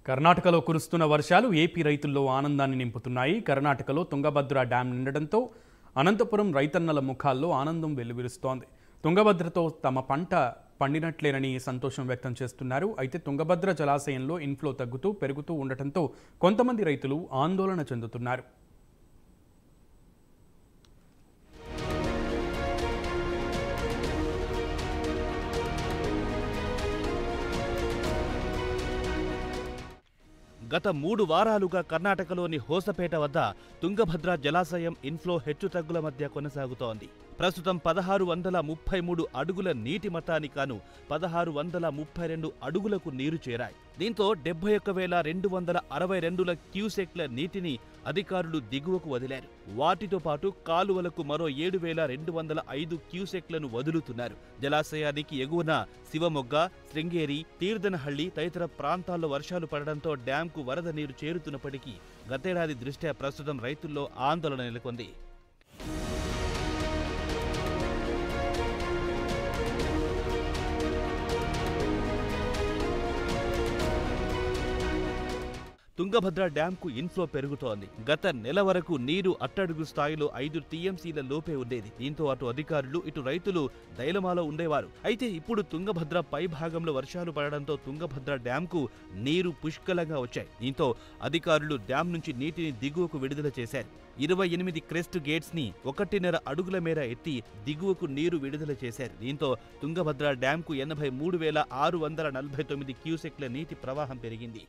కర్ణాటకలో కురుస్తున్న వర్షాలు ఏపీ రైతుల్లో ఆనందాన్ని నింపుతున్నాయి. కర్ణాటకలో తుంగభద్ర డ్యాం నిండడంతో అనంతపురం రైతన్నల ముఖాల్లో ఆనందం వెల్లువిరుస్తోంది. తుంగభద్రతో తమ పంట పండినట్లేనని సంతోషం వ్యక్తం చేస్తున్నారు. అయితే తుంగభద్ర జలాశయంలో ఇన్ఫ్లో పెరుగుతూ ఉండటంతో కొంతమంది రైతులు ఆందోళన చెందుతున్నారు. గత 3 వారాలుగా కర్ణాటకలోని హోసపేట వద్ద తుంగభద్ర జలాశయం ఇన్ఫ్లో హెచ్చుతగ్గుల మధ్య కొనసాగుతోంది. ప్రస్తుతం 1633 అడుగుల నీటి మట్టానికి గాను 1632 అడుగులకు నీరు చేరాయి. దీంతో 71,262 క్యూసెక్ల నీటిని అధికారులు దిగువకు వదిలారు. వాటితో పాటు కాలువలకు మరో 7,205 క్యూసెక్లను వదులుతున్నారు. జలాశయానికి ఎగువన శివమొగ్గ, శృంగేరి, తీర్థనహళ్లి తదితర ప్రాంతాల్లో వర్షాలు పడడంతో డ్యాంకు వరద నీరు చేరుతున్నప్పటికీ గతేడాది దృష్ట్యా ప్రస్తుతం రైతుల్లో ఆందోళన నెలకొంది. తుంగభద్ర డ్యాంకు ఇన్ఫ్లో పెరుగుతోంది. గత నెల వరకు నీరు అట్టడుగు స్థాయిలో 5 టీఎంసీల లోపే ఉండేది. దీంతో అటు అధికారులు ఇటు రైతులు దైలమాలో ఉండేవారు. అయితే ఇప్పుడు తుంగభద్ర పై భాగంలో వర్షాలు పడడంతో తుంగభద్ర డ్యాంకు నీరు పుష్కలంగా వచ్చాయి. దీంతో అధికారులు డ్యాం నుంచి నీటిని దిగువకు విడుదల చేశారు. 28 క్రెస్ట్ గేట్స్ ని 1.5 అడుగుల మేర ఎత్తి దిగువకు నీరు విడుదల చేశారు. దీంతో తుంగభద్ర డ్యాంకు 83,649 క్యూసెక్ల నీటి ప్రవాహం పెరిగింది.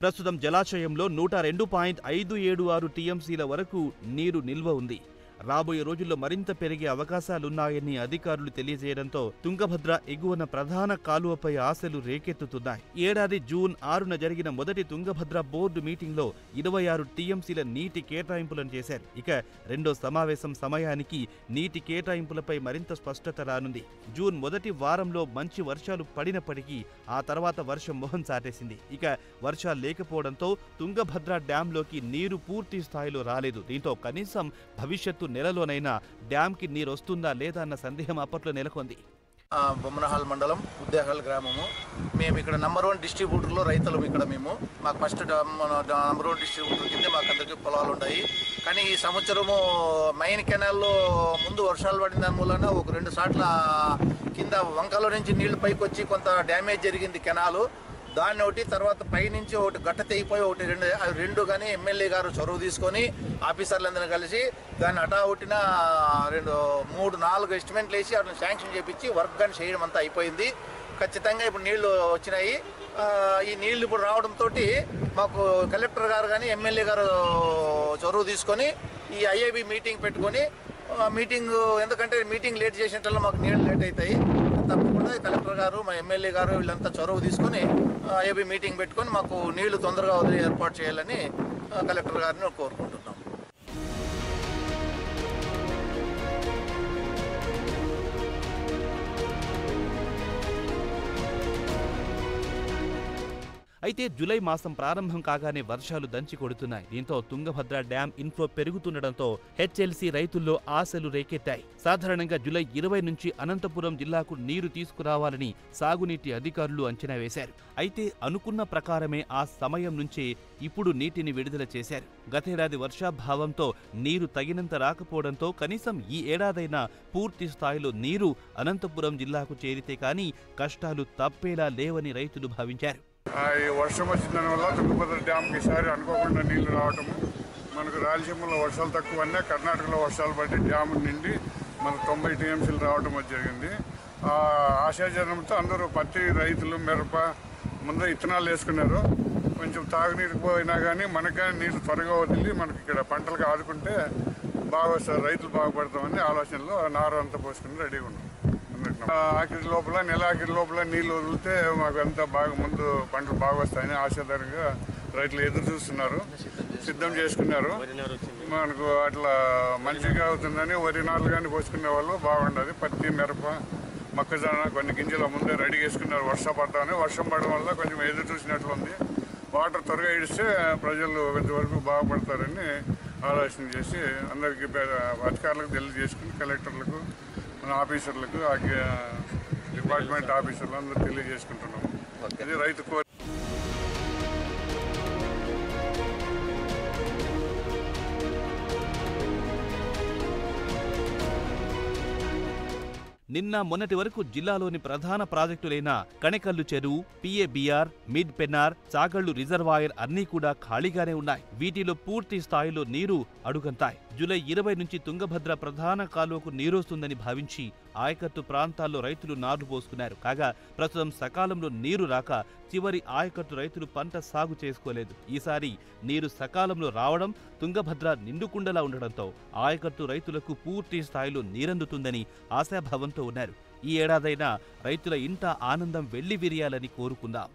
ప్రస్తుతం జలాశయంలో 102.576 టీఎంసీల వరకు నీరు నిల్వ ఉంది. రాబోయే రోజుల్లో మరింత పెరిగే అవకాశాలున్నాయని అధికారులు తెలియజేయడంతో తుంగభద్ర ఎగువన ప్రధాన కాలువపై ఆశలు రేకెత్తుతున్నాయి. ఏడాది జూన్ 6న జరిగిన మొదటి తుంగభద్ర బోర్డు మీటింగ్లో 26 టీఎంసీల నీటి కేటాయింపులను చేశారు. ఇక రెండో సమావేశం సమయానికి నీటి కేటాయింపులపై మరింత స్పష్టత రానుంది. జూన్ మొదటి వారంలో మంచి వర్షాలు పడినప్పటికీ ఆ తర్వాత వర్షం మొహం చాటేసింది. ఇక వర్షాలు లేకపోవడంతో తుంగభద్ర డ్యాంలోకి నీరు పూర్తి స్థాయిలో రాలేదు. దీంతో కనీసం భవిష్యత్తు నెలలోనైనా డ్యాంకి నీరు వస్తుందా లేదా అన్న సందేహం అప్పట్లో నెలకొంది. బొమ్మనహాల్ మండలం ఉద్దేహాల్ గ్రామము. మేము ఇక్కడ #1 డిస్ట్రిబ్యూటర్లో రైతులు. ఇక్కడ మాకు ఫస్ట్ #1 డిస్ట్రిబ్యూటర్ కింద మాకు అందరికీ పొలాలు ఉన్నాయి. కానీ ఈ సంవత్సరము మైన్ కెనాల్లో ముందు వర్షాలు పడిన దాని మూలన ఒక 2 సార్ల కింద వంకలో నుంచి నీళ్లు పైకి వచ్చి కొంత డ్యామేజ్ జరిగింది కెనాలు. దాన్ని ఒకటి తర్వాత పైనుంచి ఒకటి గట్ట తెగిపోయి ఒకటి రెండు కానీ ఎమ్మెల్యే గారు చొరవ తీసుకొని ఆఫీసర్లందరూ కలిసి దాన్ని ఒట్టిన 3-4 ఎస్టిమేట్లు వేసి అట్లా శాంక్షన్ చేపించి వర్క్ కానీ చేయడం అంతా అయిపోయింది. ఖచ్చితంగా ఇప్పుడు నీళ్లు వచ్చినాయి. ఈ నీళ్లు ఇప్పుడు రావడంతో మాకు కలెక్టర్ గారు కానీ ఎమ్మెల్యే గారు చొరవ తీసుకొని ఈ ఐఏబీ మీటింగ్ పెట్టుకొని ఎందుకంటే మీటింగ్ లేట్ చేసినట్ల మాకు నీళ్ళు లేట్ అవుతాయి. తప్పకుండా కలెక్టర్ గారు మా ఎమ్మెల్యే గారు వీళ్ళంతా చొరవ తీసుకొని ఐఏబీ మీటింగ్ పెట్టుకొని మాకు నీళ్లు తొందరగా వదిలి ఏర్పాటు చేయాలని కలెక్టర్ గారిని కోరుకుంటున్నాం. అయితే జూలై మాసం ప్రారంభం కాగానే వర్షాలు దంచి కొడుతున్నాయి. దీంతో తుంగభద్ర డ్యాం ఇన్ఫ్లో పెరుగుతుండటంతో హెచ్ఎల్సీ రైతుల్లో ఆశలు రేకెత్తాయి. సాధారణంగా జూలై 20 నుంచి అనంతపురం జిల్లాకు నీరు తీసుకురావాలని సాగునీటి అధికారులు అంచనా వేశారు. అయితే అనుకున్న ప్రకారమే ఆ సమయం నుంచే ఇప్పుడు నీటిని విడుదల చేశారు. గతేడాది వర్షాభావంతో నీరు తగినంత రాకపోవడంతో కనీసం ఈ ఏడాదైనా పూర్తి స్థాయిలో నీరు అనంతపురం జిల్లాకు చేరితే కానీ కష్టాలు తప్పేలా లేవని రైతులు భావించారు. ఈ వర్షం వచ్చిన దానివల్ల తుంగభద్ర డ్యామ్కి ఈసారి అనుకోకుండా నీళ్లు రావటము, మనకు రాయలసీమలో వర్షాలు తక్కువ అన్నా కర్ణాటకలో వర్షాలు పడి డ్యామ్ నిండి మనకు 90 టీఎంసీలు రావడం జరిగింది. ఆశాజనంతో అందరూ పత్తి రైతులు మిరప ముందు విత్తనాలు వేసుకున్నారు. కొంచెం తాగునీరు పోయినా కానీ మనకే నీరు త్వరగా వదిలి మనకి ఇక్కడ పంటలకు ఆదుకుంటే బాగా రైతులు బాగుపడతామని ఆలోచనలో నారు అంతా పోసుకుని రెడీగా ఉన్నాం. నెల ఆఖరి లోపల నీళ్ళు వదిలితే మాకు అంతా బాగా ముందు పంటలు బాగా వస్తాయని ఆశాధారంగా రైతులు ఎదురు చూస్తున్నారు, సిద్ధం చేసుకున్నారు. మనకు అట్లా మంచిగా అవుతుందని వరి నారులు కానీ పోసుకునే వాళ్ళు బాగుండదు. పత్తి మిరప మొక్కజొన్న కొన్ని గింజల ముందే రెడీ చేసుకున్నారు. వర్షం పడతామని వర్షం పడడం వల్ల కొంచెం ఎదురు చూసినట్లు ఉంది. వాటర్ త్వరగా ఇడిస్తే ప్రజలు కొంతవరకు బాగుపడతారని ఆలోచన చేసి అందరికీ అధికారులకు తెలియజేసుకుని కలెక్టర్లకు మన ఆఫీసర్లకు డిపార్ట్మెంట్ ఆఫీసర్లు అందరూ తెలియజేసుకుంటున్నాము. ఇది రైతు కోరిక. నిన్న మొన్నటి వరకు జిల్లాలోని ప్రధాన ప్రాజెక్టులైన కణెకల్లు చెరువు, పిఏబిఆర్, మిడ్ పెన్నార్, చాగళ్లు రిజర్వాయర్ అన్నీ కూడా ఖాళీగానే ఉన్నాయి. వీటిలో పూర్తి స్థాయిలో నీరు అడుగంతాయి. జూలై 20 నుంచి తుంగభద్ర ప్రధాన కాలువకు నీరొస్తుందని భావించి ఆయకట్టు ప్రాంతాల్లో రైతులు నార్లు పోసుకున్నారు. కాగా ప్రస్తుతం సకాలంలో నీరు రాక చివరి ఆయకట్టు రైతులు పంట సాగు చేసుకోలేదు. ఈసారి నీరు సకాలంలో రావడం, తుంగభద్ర నిండుకుండలా ఉండడంతో ఆయకట్టు రైతులకు పూర్తి స్థాయిలో నీరందుతుందని ఆశాభావంతో ఉన్నారు. ఈ ఏడాదైనా రైతుల ఇంట ఆనందం వెళ్లి విరియాలని కోరుకుందాం.